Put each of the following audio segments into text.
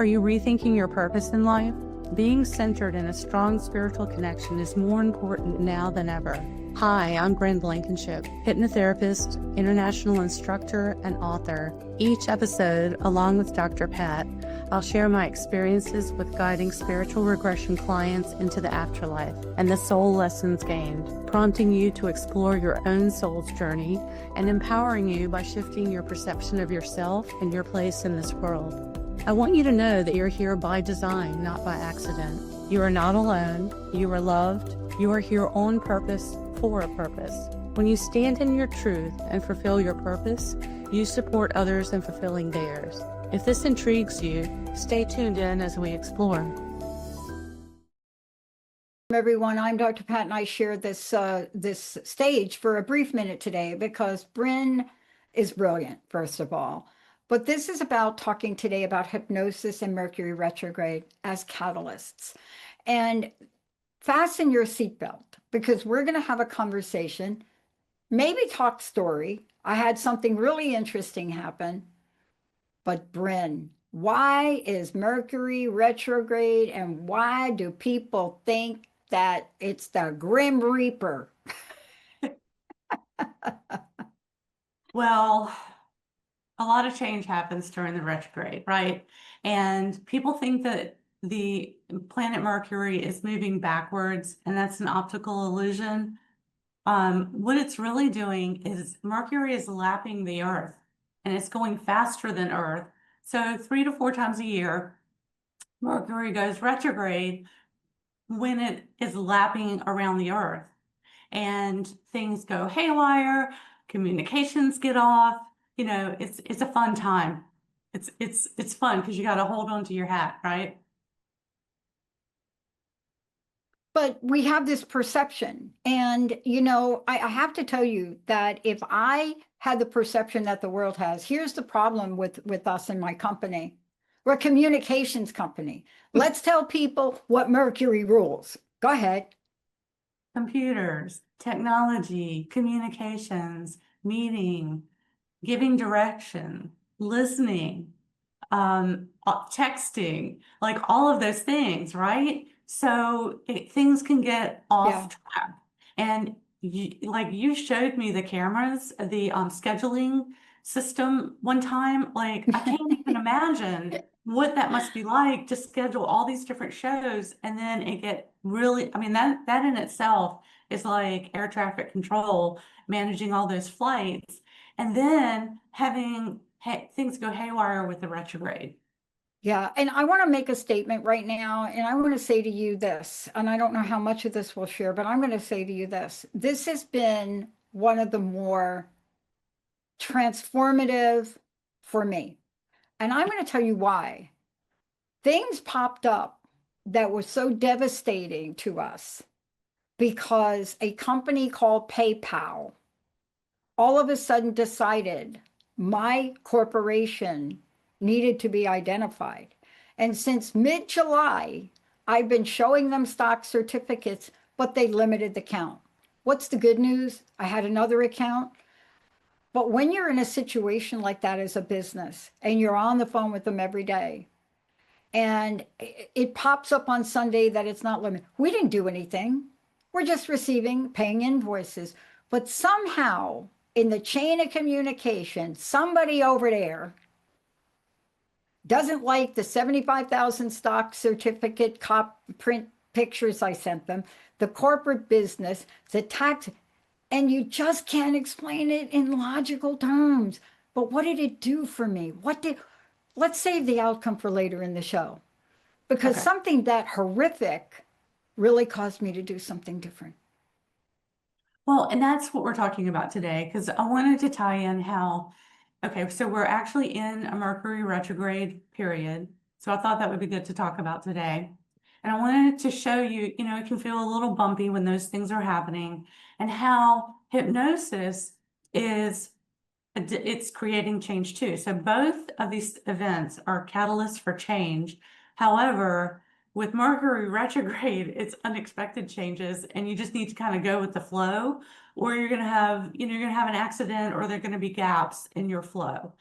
Are you rethinking your purpose in life? Being centered in a strong spiritual connection is more important now than ever. Hi, I'm Bryn Blankinship, hypnotherapist, international instructor, and author. Each episode, along with Dr. Pat, I'll share my experiences with guiding spiritual regression clients into the afterlife and the soul lessons gained, prompting you to explore your own soul's journey and empowering you by shifting your perception of yourself and your place in this world. I want you to know that you're here by design, not by accident. You are not alone. You are loved. You are here on purpose, for a purpose. When you stand in your truth and fulfill your purpose, you support others in fulfilling theirs. If this intrigues you, stay tuned in as we explore. Everyone, I'm Dr. Pat, and I share this this stage for a brief minute today because Bryn is brilliant, first of all. But this is about talking today about hypnosis and Mercury retrograde as catalysts. And fasten your seatbelt because we're going to have a conversation, maybe talk story. I had something really interesting happen. But Bryn, why is Mercury retrograde and why do people think that it's the Grim Reaper? Well, a lot of change happens during the retrograde, right? And people think that the planet Mercury is moving backwards, and that's an optical illusion. What it's really doing is Mercury is lapping the Earth, and it's going faster than Earth. So 3 to 4 times a year, Mercury goes retrograde when it is lapping around the Earth, and things go haywire, communications get off. You know, it's a fun time. It's fun because you got to hold on to your hat, right? But we have this perception. And, you know, I have to tell you that if I had the perception that the world has, here's the problem with us and my company. We're a communications company. Let's tell people what Mercury rules. Go ahead. Computers, technology, communications, meeting, giving direction, listening, texting, like all of those things, right? So things can get off track. And you showed me the cameras, the scheduling system one time. Like I can't even imagine what that must be like to schedule all these different shows and then it get really, I mean, that in itself is like air traffic control, managing all those flights, and then having things go haywire with the retrograde. Yeah, and I want to make a statement right now, and I want to say to you this, and I don't know how much of this we'll share, but I'm going to say to you this. This has been one of the more transformative for me. And I'm going to tell you why. Things popped up that were so devastating to us because a company called PayPal all of a sudden decided my corporation needed to be identified. And since mid-July, I've been showing them stock certificates, but they limited the count. What's the good news? I had another account. But when you're in a situation like that as a business and you're on the phone with them every day, and it pops up on Sunday that it's not limited, we didn't do anything. We're just paying invoices. But somehow in the chain of communication, somebody over there doesn't like the 75,000 stock certificate print pictures I sent them, the corporate business, the tax, and you just can't explain it in logical terms. But what did it do for me? Let's save the outcome for later in the show, because something that horrific really caused me to do something different. Well, and that's what we're talking about today, because I wanted to tie in how, okay, so we're actually in a Mercury retrograde period. So I thought that would be good to talk about today. And I wanted to show you, you know, it can feel a little bumpy when those things are happening, and how hypnosis it's creating change too. So both of these events are catalysts for change. However, with Mercury retrograde, it's unexpected changes, and you just need to kind of go with the flow, or you're going to have, you're going to have an accident, or there are going to be gaps in your flow.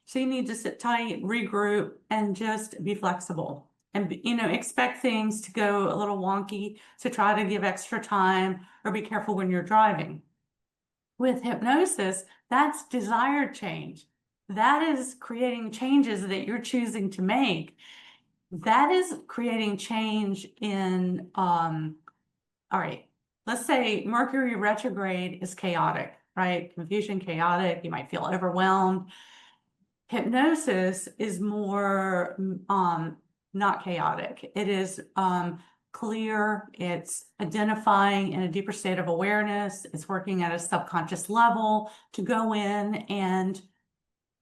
So you need to sit tight, regroup, and just be flexible. And, expect things to go a little wonky, to try to give extra time or be careful when you're driving. With hypnosis, that's desired change. That is creating changes that you're choosing to make. That is creating change in, all right, let's say Mercury retrograde is chaotic, right? Confusion, chaotic, you might feel overwhelmed. Hypnosis is more not chaotic. It is clear, it's identifying in a deeper state of awareness, it's working at a subconscious level to go in and,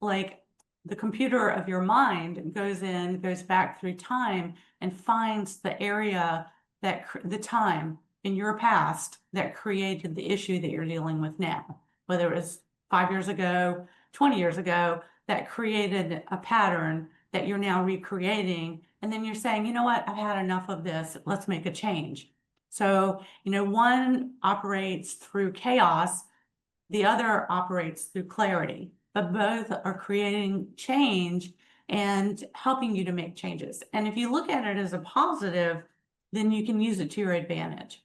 like, the computer of your mind goes back through time and finds the area the time in your past that created the issue that you're dealing with now, whether it was 5 years ago, 20 years ago, that created a pattern that you're now recreating. And then you're saying, you know what, I've had enough of this. Let's make a change. So, one operates through chaos, the other operates through clarity, but both are creating change and helping you to make changes. And if you look at it as a positive, then you can use it to your advantage.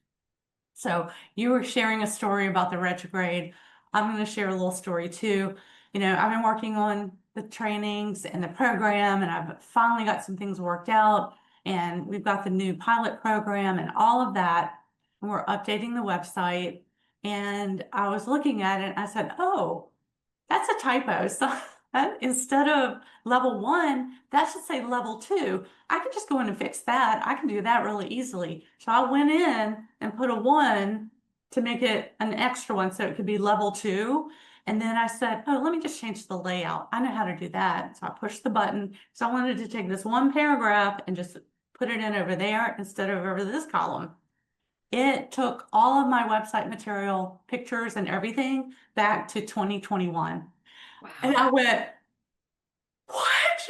So you were sharing a story about the retrograde. I'm going to share a little story too. I've been working on the trainings and the program, and I've finally got some things worked out. And we've got the new pilot program and all of that. And we're updating the website. And I was looking at it and I said, oh, that's a typo. So instead of level 1, that should say level 2. I can just go in and fix that. I can do that really easily. So I went in and put a 1 to make it an extra one so it could be level 2. And then I said, oh, let me just change the layout. I know how to do that. So I pushed the button. So I wanted to take this one paragraph and just put it in over there instead of over this column. It took all of my website material, pictures and everything back to 2021. Wow. And I went, what?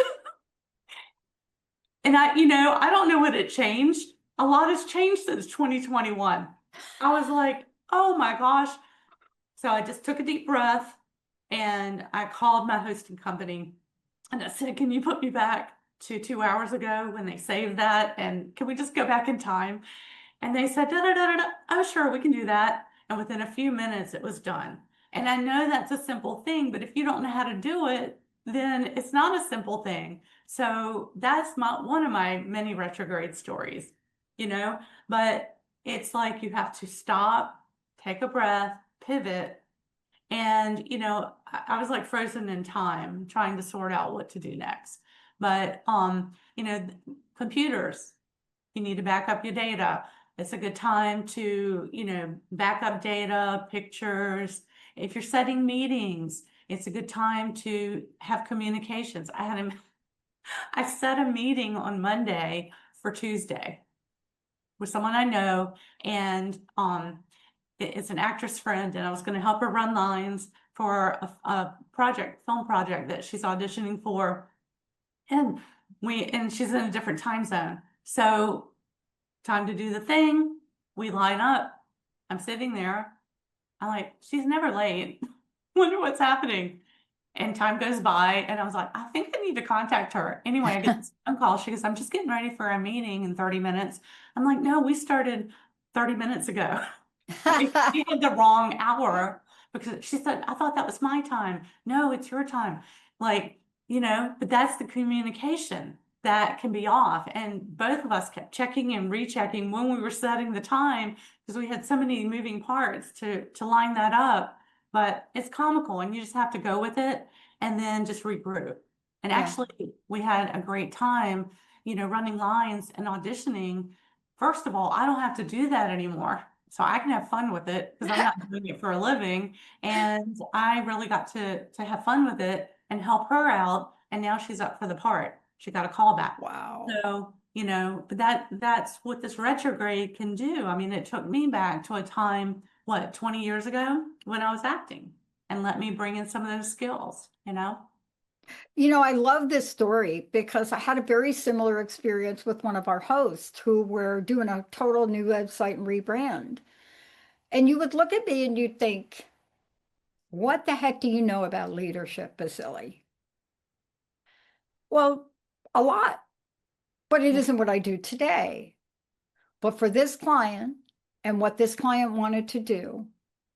And I don't know what it changed. A lot has changed since 2021. I was like, oh my gosh. So I just took a deep breath and I called my hosting company and I said, can you put me back to 2 hours ago when they saved that? And can we just go back in time? And they said, da, da, da, da, da. Oh, sure, we can do that. And within a few minutes, it was done. And I know that's a simple thing, but if you don't know how to do it, then it's not a simple thing. So that's one of my many retrograde stories, but it's like you have to stop, take a breath, pivot. And, I was like frozen in time trying to sort out what to do next. But, computers, you need to back up your data. It's a good time to, back up data, pictures. If you're setting meetings, it's a good time to have communications. I set a meeting on Monday for Tuesday with someone I know, and it's an actress friend, and I was going to help her run lines for a film project that she's auditioning for, and she's in a different time zone. So time to do the thing. We line up. I'm sitting there. I'm like, she's never late. Wonder what's happening. And time goes by, and I was like, I think I need to contact her. Anyway, I get this phone call. She goes, I'm just getting ready for a meeting in 30 minutes. I'm like, no, we started 30 minutes ago. She had the wrong hour because she said, I thought that was my time. No, it's your time. Like, but that's the communication that can be off. And both of us kept checking and rechecking when we were setting the time because we had so many moving parts to line that up. But it's comical and you just have to go with it and then just regroup. And Yeah. actually, we had a great time, running lines and auditioning. First of all, I don't have to do that anymore. So I can have fun with it because I'm not doing it for a living. And I really got to have fun with it and help her out. And now she's up for the part. She got a call back. Wow. So, but that's what this retrograde can do. I mean, it took me back to a time, 20 years ago when I was acting, and let me bring in some of those skills, I love this story because I had a very similar experience with one of our hosts who were doing a total new website and rebrand. And you would look at me and you'd think, what the heck do you know about leadership, Baccili? Well, a lot, but it isn't what I do today. But for this client and what this client wanted to do,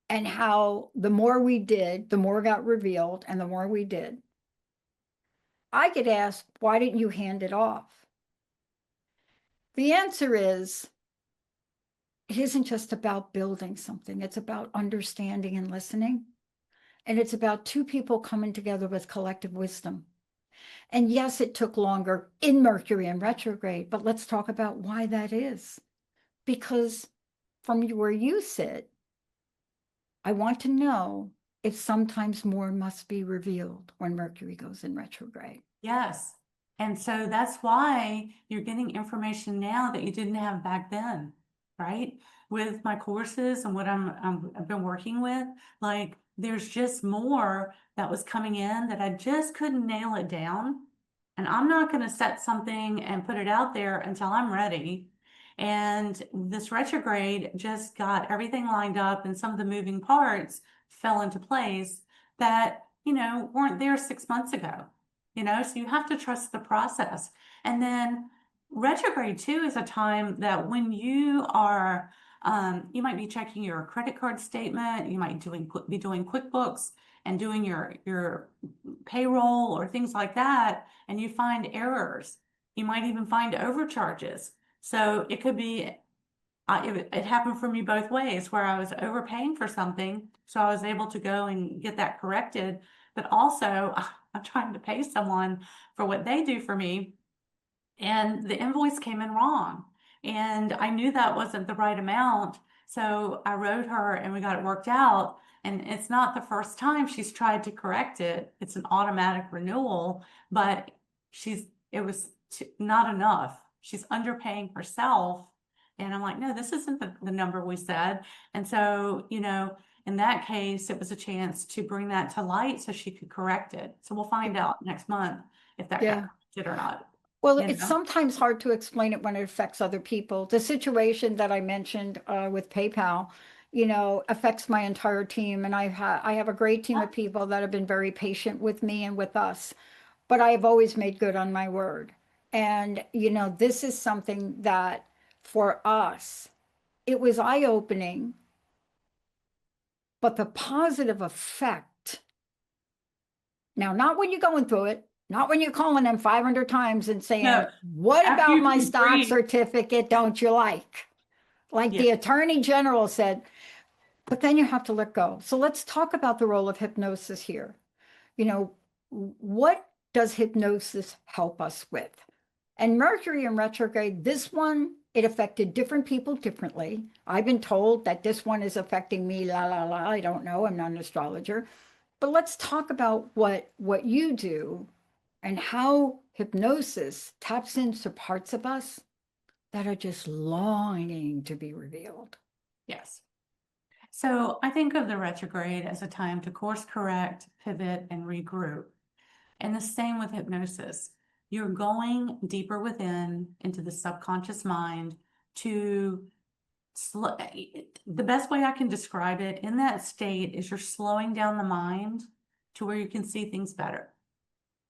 and how the more we did, the more got revealed, and the more we did, I get asked, why didn't you hand it off? The answer is, it isn't just about building something, it's about understanding and listening. And it's about two people coming together with collective wisdom. And yes, it took longer in Mercury and retrograde, but let's talk about why that is. Because from where you sit, I want to know if sometimes more must be revealed when Mercury goes in retrograde. Yes. And so that's why you're getting information now that you didn't have back then, right? With my courses and what I've been working with, like there's just more that was coming in that I just couldn't nail it down. And I'm not going to set something and put it out there until I'm ready. And this retrograde just got everything lined up, and some of the moving parts fell into place that, weren't there 6 months ago. So you have to trust the process. And then retrograde too is a time that when you are, you might be checking your credit card statement, you might be doing QuickBooks and doing your payroll or things like that, and you find errors. You might even find overcharges. So it could be, it happened for me both ways, where I was overpaying for something, so I was able to go and get that corrected. But also, I'm trying to pay someone for what they do for me, and the invoice came in wrong. And I knew that wasn't the right amount, so I wrote her and we got it worked out. And it's not the first time she's tried to correct it. It's an automatic renewal, but it was not enough. She's underpaying herself. And I'm like, no, this isn't the number we said. And so, in that case, it was a chance to bring that to light so she could correct it. So we'll find out next month if that got corrected or not. Well, it's sometimes hard to explain it when it affects other people. The situation that I mentioned with PayPal, affects my entire team. And I have a great team of people that have been very patient with me and with us, but I have always made good on my word. And, this is something that for us, it was eye-opening, but the positive effect. Now, not when you're going through it, not when you're calling them 500 times and saying, No, what after about you my can stock breathe. certificate don't you like? Like the Attorney General said, but then you have to let go. So let's talk about the role of hypnosis here. What does hypnosis help us with? And Mercury in retrograde, this one, it affected different people differently. I've been told that this one is affecting me, la, la, la. I don't know. I'm not an astrologer. But let's talk about what you do and how hypnosis taps into parts of us that are just longing to be revealed. Yes. So I think of the retrograde as a time to course correct, pivot, and regroup. And the same with hypnosis. You're going deeper within into the subconscious mind to the best way I can describe it in that state is you're slowing down the mind to where you can see things better.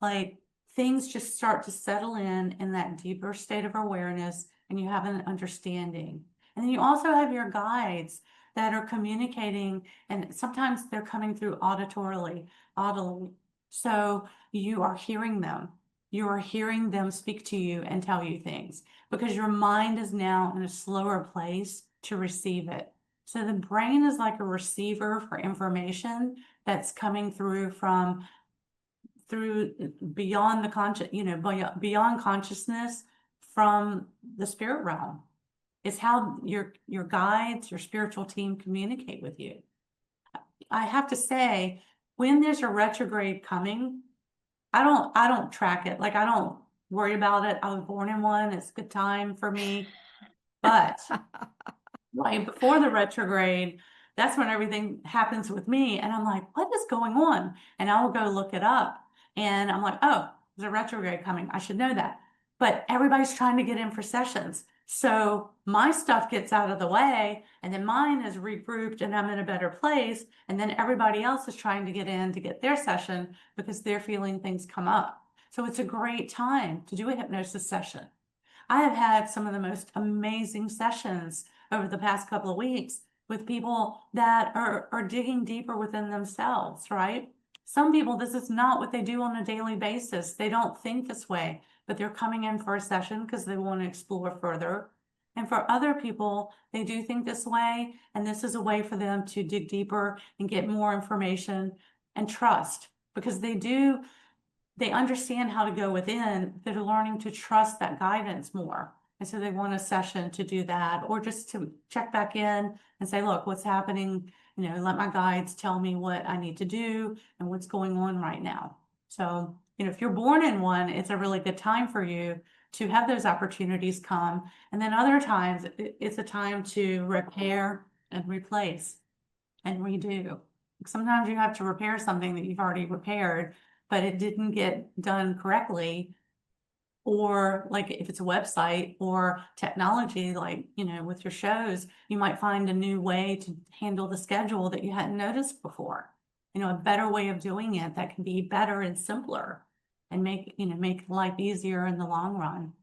Like things just start to settle in that deeper state of awareness, and you have an understanding. And then you also have your guides that are communicating, and sometimes they're coming through audibly. So you are hearing them. You are hearing them speak to you and tell you things because your mind is now in a slower place to receive it. So the brain is like a receiver for information that's coming through beyond the conscious, beyond consciousness from the spirit realm. It's how your guides, your spiritual team communicate with you. I have to say, when there's a retrograde coming, I don't track it. Like I don't worry about it. I was born in one. It's a good time for me. But right before the retrograde, that's when everything happens with me. And I'm like, what is going on? And I will go look it up. And I'm like, oh, there's a retrograde coming. I should know that. But everybody's trying to get in for sessions. So my stuff gets out of the way, and then mine is regrouped and I'm in a better place. And then everybody else is trying to get in to get their session because they're feeling things come up. So it's a great time to do a hypnosis session. I have had some of the most amazing sessions over the past couple of weeks with people that are digging deeper within themselves, right? Some people, this is not what they do on a daily basis. They don't think this way, but they're coming in for a session because they want to explore further. And for other people, they do think this way, and this is a way for them to dig deeper and get more information and trust, because they understand how to go within. They're learning to trust that guidance more. And so they want a session to do that, or just to check back in and say, look, what's happening? You know, let my guides tell me what I need to do and what's going on right now. So, you know, if you're born in one, it's a really good time for you to have those opportunities come. And then other times it's a time to repair and replace and redo. Sometimes you have to repair something that you've already repaired, but it didn't get done correctly. Or like if it's a website or technology, like, you know, with your shows, you might find a new way to handle the schedule that you hadn't noticed before. You know, a better way of doing it that can be better and simpler and make life easier in the long run.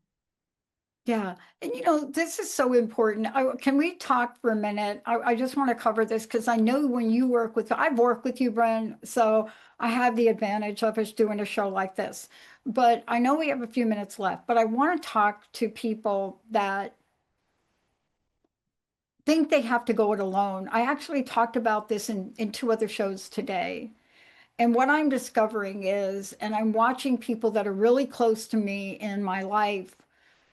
Yeah. And this is so important. Can we talk for a minute? I just want to cover this because I know when you work with, I've worked with you, Bryn, so I have the advantage of us doing a show like this. But I know we have a few minutes left, but I want to talk to people that think they have to go it alone. I actually talked about this in two other shows today. And what I'm discovering is, and I'm watching people that are really close to me in my life,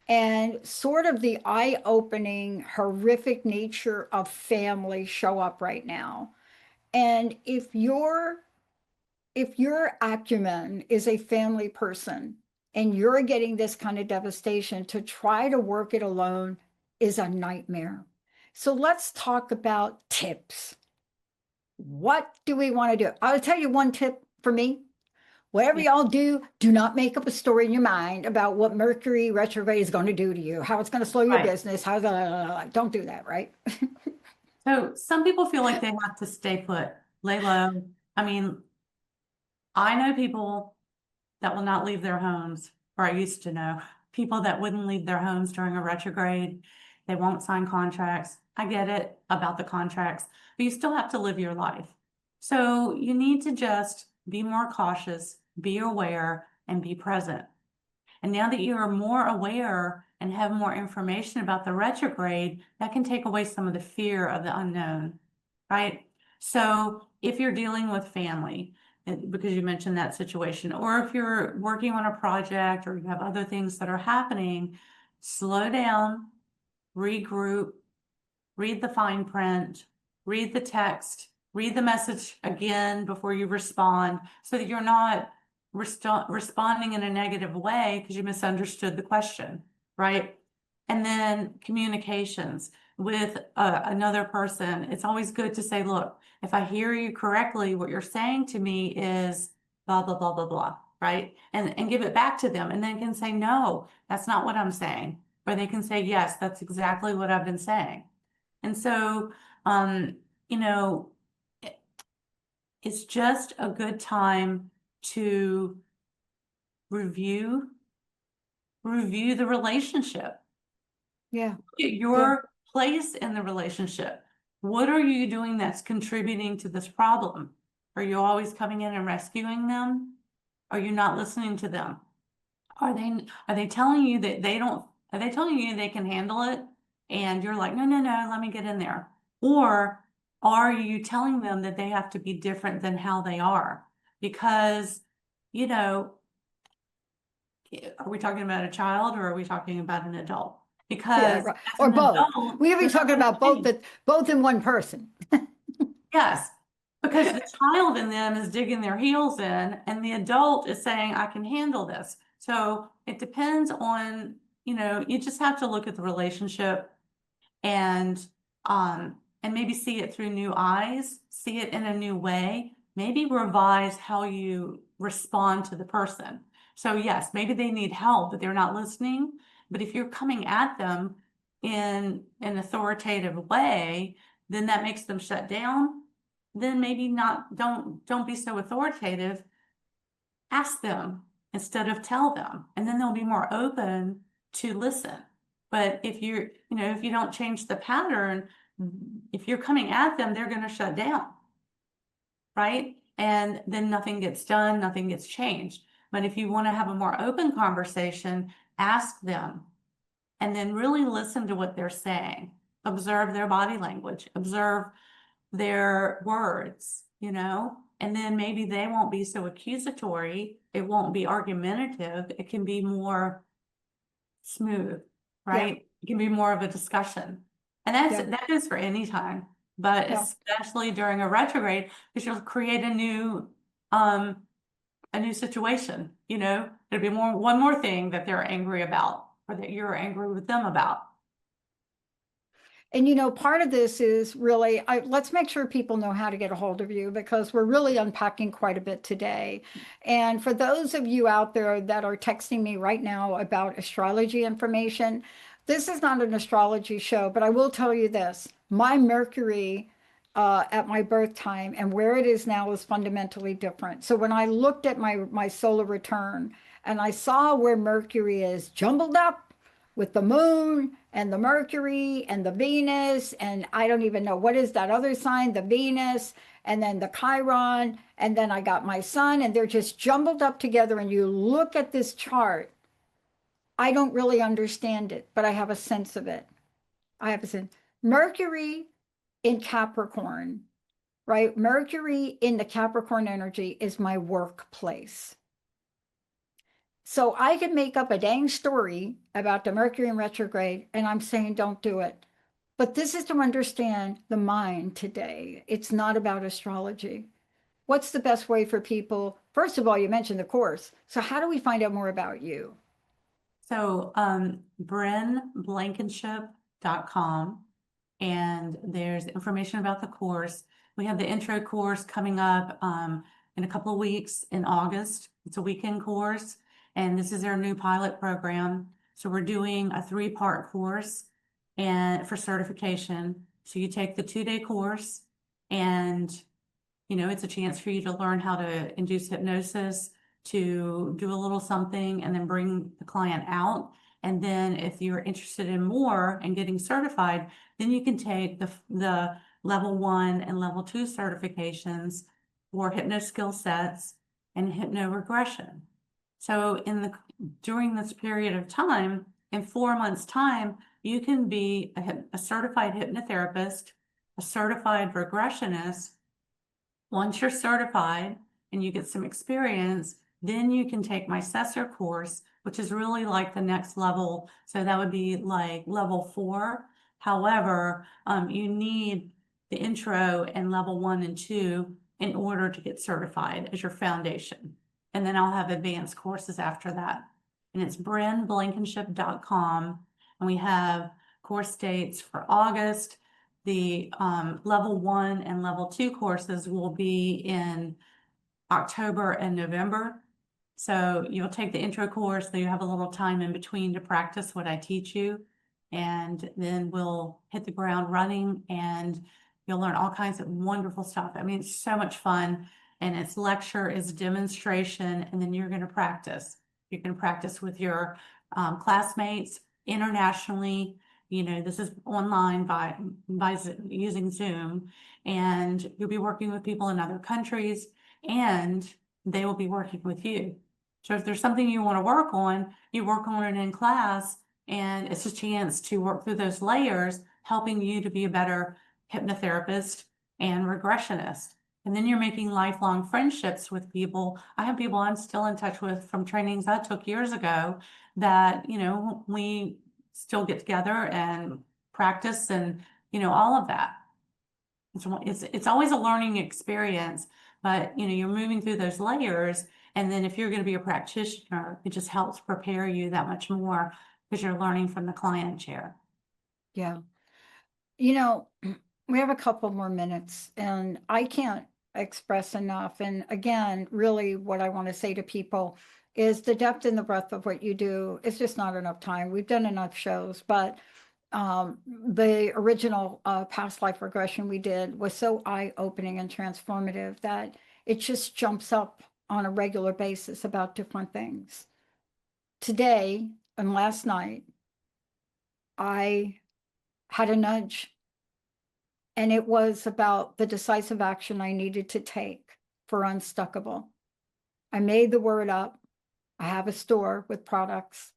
and sort of the eye-opening, horrific nature of family show up right now. And if your acumen is a family person and you're getting this kind of devastation, to try to work it alone is a nightmare. So let's talk about tips. What do we want to do? I'll tell you one tip for me. Whatever Yeah. y'all do, do not make up a story in your mind about what Mercury retrograde is going to do to you, how it's going to slow your Right. business, don't do that, right? So some people feel like they have to stay put, lay low. I mean, I know people that will not leave their homes, or I used to know people that wouldn't leave their homes during a retrograde. They won't sign contracts. I get it about the contracts, but you still have to live your life. So you need to just be more cautious, be aware, and be present. And now that you are more aware and have more information about the retrograde, that can take away some of the fear of the unknown, right? So if you're dealing with family, because you mentioned that situation, or if you're working on a project or you have other things that are happening, slow down, regroup, read the fine print, read the text, read the message again before you respond, so that you're not responding in a negative way because you misunderstood the question, right? And then communications with another person. It's always good to say, look, if I hear you correctly, what you're saying to me is blah, blah, blah, blah, blah, right? And give it back to them, and then can say, no, that's not what I'm saying. Or they can say, yes, that's exactly what I've been saying. And so, you know, it's just a good time to review the relationship. Yeah. Look at your place in the relationship. What are you doing that's contributing to this problem? Are you always coming in and rescuing them? Are you not listening to them? Are they telling you that are they telling you they can handle it? And you're like, no, no, no, let me get in there. Or are you telling them that they have to be different than how they are? Because, you know, are we talking about a child or are we talking about an adult? Yeah, Because right. as Or an both. adult, We could be you're not talking gonna about both, change. both in one person. Yes, because the child in them is digging their heels in, and the adult is saying, I can handle this. So it depends on, you just have to look at the relationship and maybe see it through new eyes, see it in a new way, maybe revise how you respond to the person. So yes, maybe they need help, but they're not listening. But if you're coming at them in an authoritative way, then that makes them shut down. Then maybe not, don't be so authoritative. Ask them instead of tell them, and then they'll be more open to listen. But if you're, if you don't change the pattern, if you're coming at them, they're going to shut down, right? And then nothing gets done, nothing gets changed. But if you want to have a more open conversation, ask them and then really listen to what they're saying. Observe their body language, observe their words, and then maybe they won't be so accusatory. It won't be argumentative. It can be more smooth, right? It can be more of a discussion. And that is for any time, but especially during a retrograde, because you'll create a new situation, it'll be one more thing that they're angry about or that you're angry with them about. And part of this is really, let's make sure people know how to get a hold of you, because we're really unpacking quite a bit today. And for those of you out there that are texting me right now about astrology information, this is not an astrology show, but I will tell you this. My Mercury at my birth time and where it is now is fundamentally different. So when I looked at my solar return and I saw where Mercury is jumbled up with the moon and the Mercury and the Venus, and I don't even know what is that other sign, the Venus, and then the Chiron, and then I got my sun, and they're just jumbled up together. And you look at this chart, I don't really understand it, but I have a sense of it. I have a sense. Mercury in Capricorn, right? Mercury in the Capricorn energy is my workplace. So I could make up a dang story about the Mercury in retrograde, and I'm saying don't do it. But this is to understand the mind today. It's not about astrology. What's the best way for people? First of all, you mentioned the course. So how do we find out more about you? So brynblankinship.com, and there's information about the course. We have the intro course coming up in a couple of weeks in August. It's a weekend course. And this is our new pilot program. So we're doing a 3-part course and for certification. So you take the 2-day course and, it's a chance for you to learn how to induce hypnosis, to do a little something and then bring the client out. And then if you're interested in more and getting certified, then you can take the level 1 and level 2 certifications for hypno skill sets and hypno regression. So during this period of time, in 4 months' time, you can be a certified hypnotherapist, a certified regressionist. Once you're certified and you get some experience, then you can take my Assessor course, which is really like the next level. So that would be like level 4. However, you need the intro and level 1 and 2 in order to get certified as your foundation. And then I'll have advanced courses after that. And it's brynblankinship.com. And we have course dates for August. The level 1 and level 2 courses will be in October and November. So you'll take the intro course, so you have a little time in between to practice what I teach you. And then we'll hit the ground running and you'll learn all kinds of wonderful stuff. I mean, it's so much fun. And it's lecture, it's demonstration, and then you're going to practice. You can practice with your classmates internationally. This is online by using Zoom, and you'll be working with people in other countries, and they will be working with you. So if there's something you want to work on, you work on it in class, and it's a chance to work through those layers, helping you to be a better hypnotherapist and regressionist. And then you're making lifelong friendships with people. I have people I'm still in touch with from trainings I took years ago that, we still get together and practice and, all of that. It's always a learning experience, but, you're moving through those layers. And then if you're going to be a practitioner, it just helps prepare you that much more because you're learning from the client chair. Yeah. We have a couple more minutes and I can't express enough. And again, really what I want to say to people is the depth and the breadth of what you do is just not enough time. We've done enough shows, but the original past life regression we did was so eye-opening and transformative that it just jumps up on a regular basis about different things. Today and last night, I had a nudge, and it was about the decisive action I needed to take for Unstuckable. I made the word up. I have a store with products.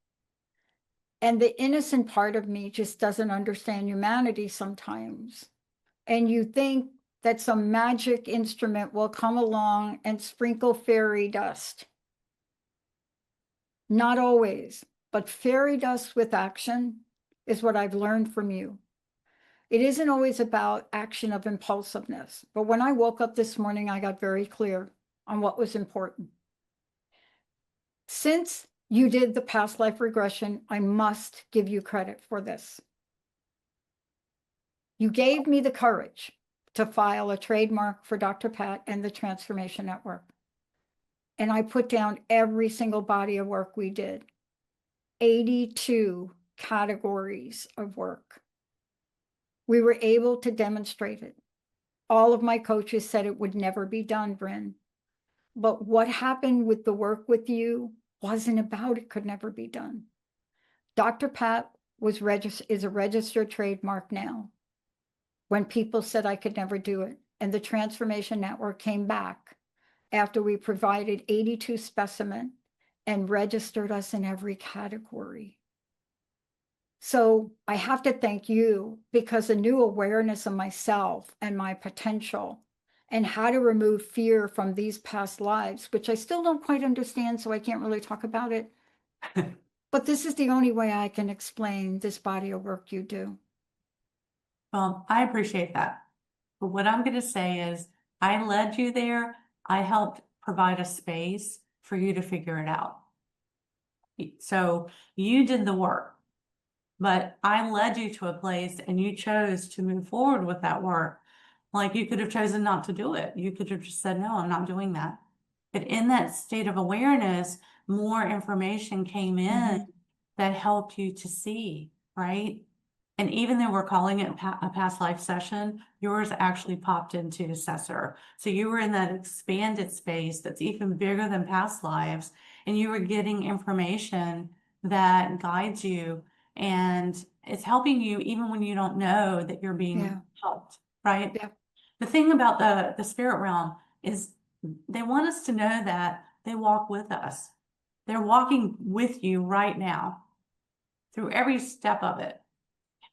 And the innocent part of me just doesn't understand humanity sometimes. And you think that some magic instrument will come along and sprinkle fairy dust. Not always, but fairy dust with action is what I've learned from you. It isn't always about action of impulsiveness, but when I woke up this morning, I got very clear on what was important. Since you did the past life regression, I must give you credit for this. You gave me the courage to file a trademark for Dr. Pat and the Transformation Network. And I put down every single body of work we did, 82 categories of work. We were able to demonstrate it. All of my coaches said it would never be done, Bryn. But what happened with the work with you wasn't about it could never be done. Dr. Pat is a registered trademark now. When people said I could never do it, and the Transformation Network came back after we provided 82 specimens and registered us in every category. So I have to thank you, because a new awareness of myself and my potential and how to remove fear from these past lives, which I still don't quite understand, so I can't really talk about it. But this is the only way I can explain this body of work you do. Well, I appreciate that. But what I'm going to say is I led you there. I helped provide a space for you to figure it out. So you did the work, but I led you to a place and you chose to move forward with that work. Like, you could have chosen not to do it. You could have just said, no, I'm not doing that. But in that state of awareness, more information came in that helped you to see, right? And even though we're calling it a past life session, yours actually popped into assessor. So you were in that expanded space that's even bigger than past lives, and you were getting information that guides you, and it's helping you even when you don't know that you're being helped, right? Yeah. The thing about the spirit realm is they want us to know that they walk with us. They're walking with you right now through every step of it.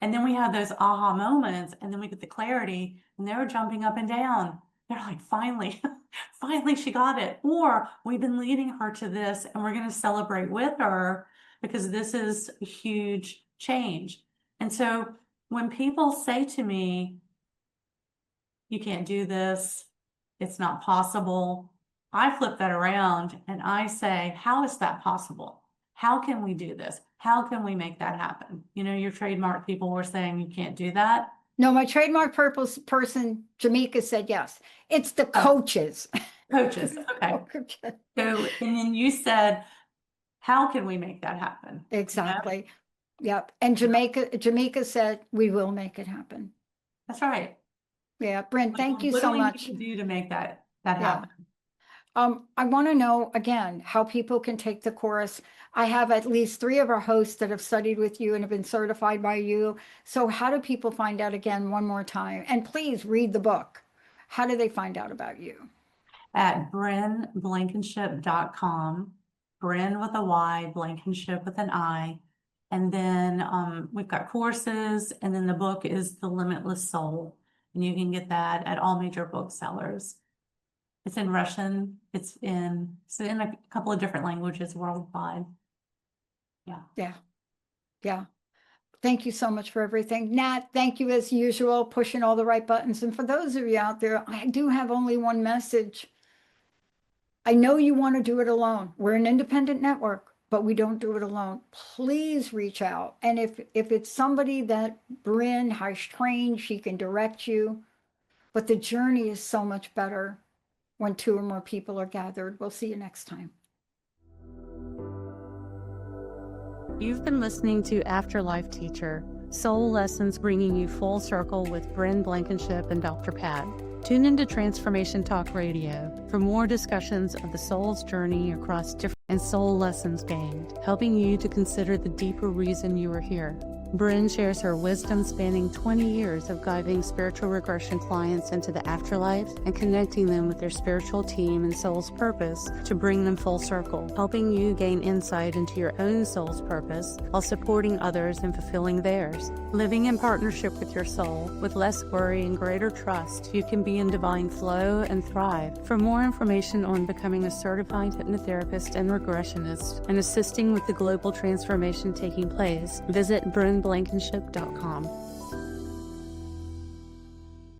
And then we have those aha moments, and then we get the clarity, and they're jumping up and down. They're like, finally, finally she got it. Or we've been leading her to this, and we're going to celebrate with her because this is a huge change. And so when people say to me, you can't do this, it's not possible, I flip that around and I say, how is that possible? How can we do this? How can we make that happen? You know, your trademark people were saying you can't do that. No, my trademark purpose person, Jamaica, said yes. It's the coaches. Coaches, okay. So, and then you said, how can we make that happen? Exactly. Yep. And Jamaica said, we will make it happen. That's right. Yeah, Bryn, thank you What so do we much. need to do to make that happen? I want to know, again, how people can take the course. I have at least 3 of our hosts that have studied with you and have been certified by you. So how do people find out, again, one more time? And please read the book. How do they find out about you? At brynblankinship.com, Bryn with a Y, Blankinship with an I. And then we've got courses, and then the book is The Limitless Soul. And you can get that at all major booksellers. It's in Russian. It's in a couple of different languages worldwide. Yeah. Thank you so much for everything. Nat, thank you as usual, pushing all the right buttons. And for those of you out there, I do have only one message. I know you want to do it alone. We're an independent network, but we don't do it alone. Please reach out. And if it's somebody that Bryn has trained, she can direct you. But the journey is so much better when 2 or more people are gathered. We'll see you next time. You've been listening to Afterlife Teacher, Soul Lessons bringing you full circle with Bryn Blankinship and Dr. Pat. Tune into Transformation Talk Radio for more discussions of the soul's journey across different and soul lessons gained, helping you to consider the deeper reason you are here. Bryn shares her wisdom spanning 20 years of guiding spiritual regression clients into the afterlife and connecting them with their spiritual team and soul's purpose to bring them full circle, helping you gain insight into your own soul's purpose while supporting others in fulfilling theirs. Living in partnership with your soul, with less worry and greater trust, you can be in divine flow and thrive. For more information on becoming a certified hypnotherapist and regressionist and assisting with the global transformation taking place, visit brynblankinship.com.